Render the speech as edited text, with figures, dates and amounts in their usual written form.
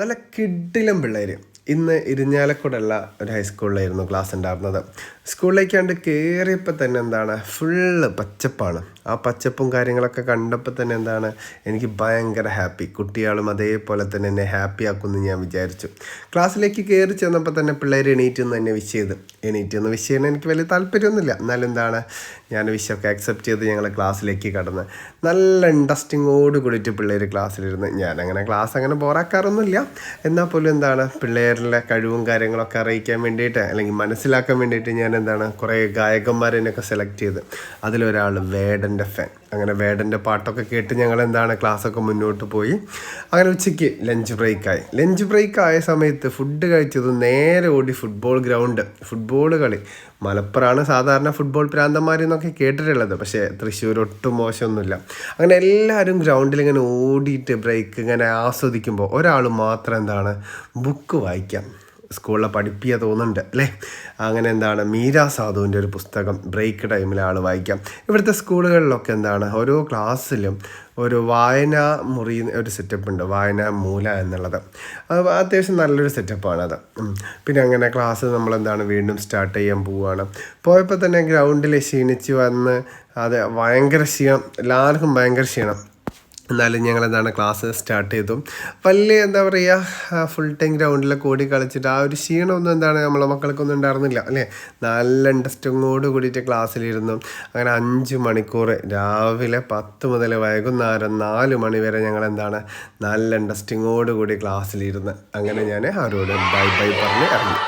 നല്ല കിടിലം പിള്ളേർ. ഇന്ന് ഇരിഞ്ഞാലക്കുടയുള്ള ഒരു ഹൈസ്കൂളിലായിരുന്നു ക്ലാസ് ഉണ്ടായിരുന്നത്. സ്കൂളിലേക്കാണ്ട് കയറിയപ്പോൾ തന്നെ ഫുള്ള് പച്ചപ്പാണ്. ആ പച്ചപ്പും കാര്യങ്ങളൊക്കെ കണ്ടപ്പോൾ തന്നെ എനിക്ക് ഭയങ്കര ഹാപ്പി. കുട്ടികളും അതേപോലെ തന്നെ എന്നെ ഹാപ്പി ആക്കുമെന്ന് ഞാൻ വിചാരിച്ചു. ക്ലാസ്സിലേക്ക് കയറി ചെന്നപ്പോൾ തന്നെ പിള്ളേർ എണീറ്റ് തന്നെ വിഷ് ചെയ്ത്. വിഷ് ചെയ്യാൻ എനിക്ക് വലിയ താല്പര്യമൊന്നുമില്ല. എന്നാലും ഞാൻ വിഷൊക്കെ അക്സെപ്റ്റ് ചെയ്ത് ഞങ്ങൾ ക്ലാസ്സിലേക്ക് കടന്ന് നല്ല ഇൻട്രസ്റ്റിങ്ങോട് കൂടിയിട്ട് പിള്ളേർ ക്ലാസ്സിലിരുന്ന്. ഞാനങ്ങനെ ക്ലാസ് അങ്ങനെ ബോറാക്കാറൊന്നുമില്ല. എന്നാൽ പോലും പിള്ളേരുടെ കഴിവും കാര്യങ്ങളൊക്കെ അറിയിക്കാൻ വേണ്ടിയിട്ട് അല്ലെങ്കിൽ മനസ്സിലാക്കാൻ വേണ്ടിയിട്ട് ഞാൻ കുറേ ഗായകന്മാരെയൊക്കെ സെലക്ട് ചെയ്ത് അതിലൊരാൾ വേടൻ്റെ ഫാൻ. അങ്ങനെ വേടൻ്റെ പാട്ടൊക്കെ കേട്ട് ഞങ്ങൾ ക്ലാസ്സൊക്കെ മുന്നോട്ട് പോയി. അങ്ങനെ ഉച്ചയ്ക്ക് ലഞ്ച് ബ്രേക്കായ സമയത്ത് ഫുഡ് കഴിച്ചത് നേരെ ഓടി ഫുട്ബോൾ ഗ്രൗണ്ട്. ഫുട്ബോൾ കളി. മലപ്പുറമാണ് സാധാരണ ഫുട്ബോൾ പ്രാന്തന്മാരെന്നൊക്കെ കേട്ടിട്ടുള്ളത്. പക്ഷേ തൃശ്ശൂർ ഒട്ടും മോശമൊന്നുമില്ല. അങ്ങനെ എല്ലാവരും ഗ്രൗണ്ടിൽ ഇങ്ങനെ ഓടിയിട്ട് ബ്രേക്ക് ഇങ്ങനെ ആസ്വദിക്കുമ്പോൾ ഒരാൾ മാത്രം ബുക്ക് വായിക്കാം. സ്കൂളിലെ പഠിപ്പിക്കുക തോന്നുന്നുണ്ട് അല്ലേ. അങ്ങനെ മീര സാധുവിൻ്റെ ഒരു പുസ്തകം ബ്രേക്ക് ടൈമിൽ ആൾ വായിക്കാം. ഇവിടുത്തെ സ്കൂളുകളിലൊക്കെ ഓരോ ക്ലാസ്സിലും ഒരു വായനാ മുറി ഒരു സെറ്റപ്പ് ഉണ്ട്, വായനാ മൂല എന്നുള്ളത്. അത് അത്യാവശ്യം നല്ലൊരു സെറ്റപ്പാണത്. പിന്നെ അങ്ങനെ ക്ലാസ് നമ്മൾ വീണ്ടും സ്റ്റാർട്ട് ചെയ്യാൻ പോവുകയാണ്. പോയപ്പോൾ തന്നെ ഗ്രൗണ്ടിൽ ക്ഷീണിച്ച് വന്ന് ഭയങ്കര ക്ഷീണം, എല്ലാവർക്കും ഭയങ്കര ക്ഷീണം. എന്നാലും ഞങ്ങൾ ക്ലാസ് സ്റ്റാർട്ട് ചെയ്തു. വലിയ ഫുൾ ടൈം ഗ്രൗണ്ടിലൊക്കെ ഓടി കളിച്ചിട്ട് ആ ഒരു ക്ഷീണമൊന്നും നമ്മളെ മക്കൾക്കൊന്നും ഉണ്ടായിരുന്നില്ല അല്ലേ. നല്ല ഇൻട്രസ്റ്റിങ്ങോട് കൂടിയിട്ട് ക്ലാസ്സിലിരുന്നു. അങ്ങനെ 5 മണിക്കൂർ രാവിലെ 10 മുതൽ വൈകുന്നേരം 4 മണി വരെ ഞങ്ങൾ നല്ല ഇൻട്രസ്റ്റിങ്ങോട് കൂടി ക്ലാസ്സിലിരുന്ന്. അങ്ങനെ ഞാൻ അവരോട് ബൈ പറഞ്ഞ് ഇറങ്ങി.